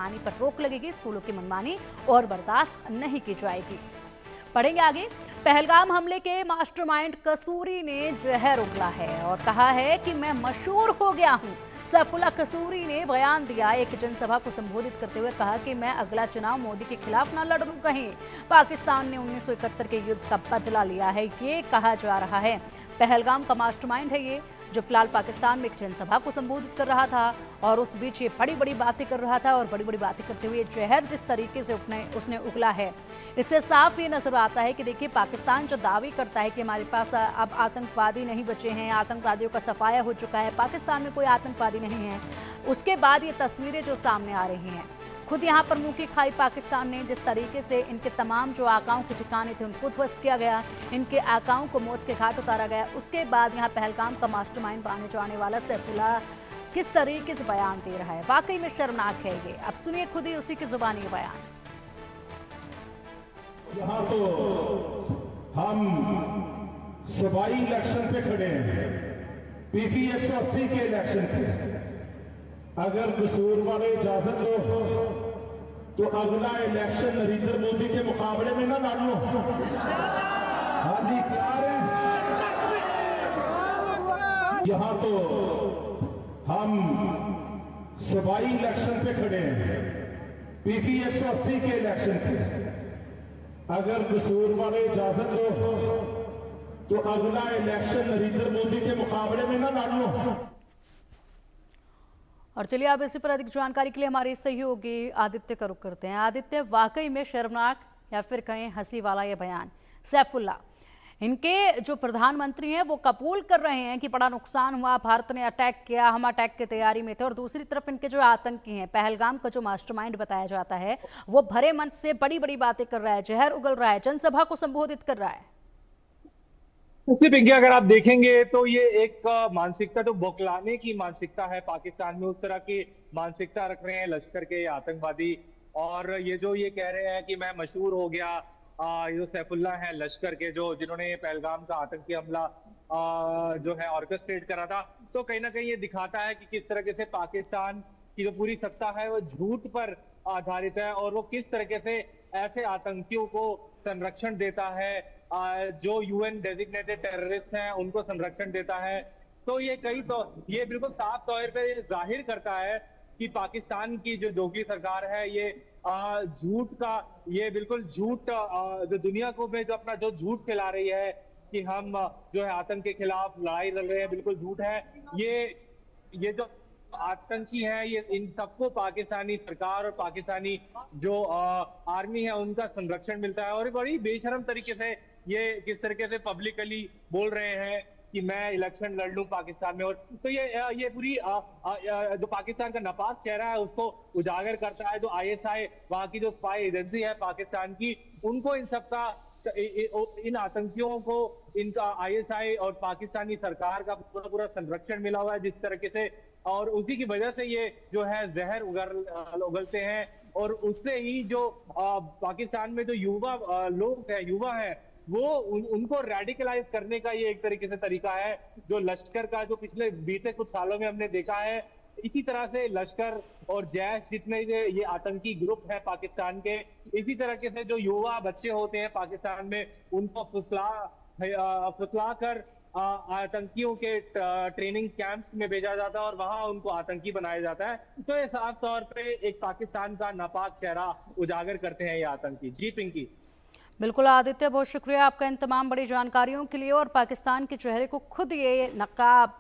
मनमानी पर रोक लगेगी। स्कूलों की मनमानी और बर्दाश्त नहीं की जाएगी। पढ़ेंगे आगे। पहलगाम हमले के मास्टरमाइंड कसूरी ने जहर उगला है और कहा है कि मैं मशहूर हो गया हूं। सैफुल्लाह कसूरी ने बयान दिया। एक जनसभा को संबोधित करते हुए कहा कि मैं अगला चुनाव मोदी के खिलाफ न लड़ूं कहीं। पाकिस्तान ने 1971 के युद्ध का बदला लिया है, ये कहा जा रहा है। पहलगाम का मास्टरमाइंड है ये, जो फिलहाल पाकिस्तान में एक जनसभा को संबोधित कर रहा था और उस बीच ये बड़ी बड़ी बातें कर रहा था और बड़ी बड़ी बातें करते हुए जहर जिस तरीके से उसने उगला है, इससे साफ ये नजर आता है कि देखिए, पाकिस्तान जो दावे करता है कि हमारे पास अब आतंकवादी नहीं बचे हैं, आतंकवादियों का सफाया हो चुका है, पाकिस्तान में कोई आतंकवादी नहीं है, उसके बाद ये तस्वीरें जो सामने आ रही हैं, खुद यहाँ पर मुंह की खाई पाकिस्तान ने जिस तरीके से इनके तमाम जो आकाओं के ठिकाने थे उनको ध्वस्त किया गया, इनके आकाओं को मौत के घाट उतारा गया, उसके बाद यहाँ पहलगाम का मास्टरमाइंड माने जाने वाला सैफुल्लाह किस तरीके से बयान दे रहा है। वाकई में शर्मनाक है ये। अब सुनिए खुद ही उसी की जुबानी बयान। यहाँ तो हम सूबाई इलेक्शन पे खड़े हैं, पीपी 180 के इलेक्शन पे। अगर कसूर वाले इजाजत हो तो अगला इलेक्शन नरेंद्र मोदी के मुकाबले में ना लड़ लो। हाँ जी, तैयार है। यहाँ तो हम सूबाई इलेक्शन पे खड़े हैं, पीपी 180 के इलेक्शन पे। अगर कसूर वाले इजाजत हो तो अगला इलेक्शन नरेंद्र मोदी के मुकाबले में ना लड़ लो। और चलिए अब इसी पर अधिक जानकारी के लिए हमारे सहयोगी आदित्य का रुख करते हैं। आदित्य, वाकई में शर्मनाक या फिर कहें हंसी वाला ये बयान। सैफुल्लाह, इनके जो प्रधानमंत्री हैं वो कबूल कर रहे हैं कि बड़ा नुकसान हुआ, भारत ने अटैक किया, हम अटैक की तैयारी में थे, और दूसरी तरफ इनके जो आतंकी हैं, पहलगाम का जो मास्टरमाइंड बताया जाता है, वो भरे मंच से बड़ी बड़ी बातें कर रहा है, जहर उगल रहा है, जनसभा को संबोधित कर रहा है। पिंकी, अगर आप देखेंगे तो ये एक मानसिकता तो बौखलाने की मानसिकता है। पाकिस्तान में उस तरह की मानसिकता रख रहे हैं लश्कर के आतंकवादी, और ये जो ये कह रहे हैं कि मैं मशहूर हो गया, ये जो सैफुल्लाह है लश्कर के, जो जिन्होंने पहलगाम का आतंकी हमला जो है ऑर्केस्ट्रेट करा था, तो कहीं ना कहीं ये दिखाता है कि किस तरीके से पाकिस्तान की जो पूरी सत्ता है वो झूठ पर आधारित है और वो किस तरीके से ऐसे आतंकियों को संरक्षण देता है, जो यूएन डेजिग्नेटेड टेररिस्ट हैं उनको संरक्षण देता है। तो ये ये बिल्कुल साफ तौर पे जाहिर करता है कि पाकिस्तान की जो जोगी सरकार है ये झूठ का, ये बिल्कुल झूठ जो दुनिया को में जो अपना जो झूठ फैला रही है कि हम जो है आतंक के खिलाफ लड़ाई लड़ रहे हैं, बिल्कुल झूठ है। ये जो आतंकी है, ये इन सबको पाकिस्तानी सरकार और पाकिस्तानी जो आर्मी है उनका संरक्षण मिलता है, और बड़ी बेशरम तरीके से ये किस तरीके से पब्लिकली बोल रहे हैं कि मैं इलेक्शन लड़ लूं पाकिस्तान में। और तो ये पूरी जो पाकिस्तान का नापाक चेहरा है उसको उजागर करता है। जो आईएसआई, वहां की जो स्पाई एजेंसी है पाकिस्तान की, उनको इन सबका, इन आतंकियों को इनका आईएसआई और पाकिस्तानी सरकार का पूरा पूरा संरक्षण मिला हुआ है जिस तरीके से, और उसी की वजह से ये जो है जहर उगलते हैं। और उससे ही जो पाकिस्तान में जो युवा लोग हैं, युवा हैं, वो उनको रेडिकलाइज करने का ये एक तरीके से तरीका है, जो लश्कर का जो पिछले बीते कुछ सालों में हमने देखा है। इसी तरह से लश्कर और जैश, जितने ये आतंकी ग्रुप है पाकिस्तान के, इसी तरीके से जो युवा बच्चे होते हैं पाकिस्तान में, उनको फुसला कर आतंकियों के ट्रेनिंग कैंप्स में भेजा जाता है और वहां उनको आतंकी बनाया जाता है। तो ये साफ तौर पे एक पाकिस्तान का नापाक चेहरा उजागर करते हैं ये आतंकी। जी पिंकी। बिल्कुल आदित्य, बहुत शुक्रिया आपका इन तमाम बड़ी जानकारियों के लिए। और पाकिस्तान के चेहरे को खुद ये नकाब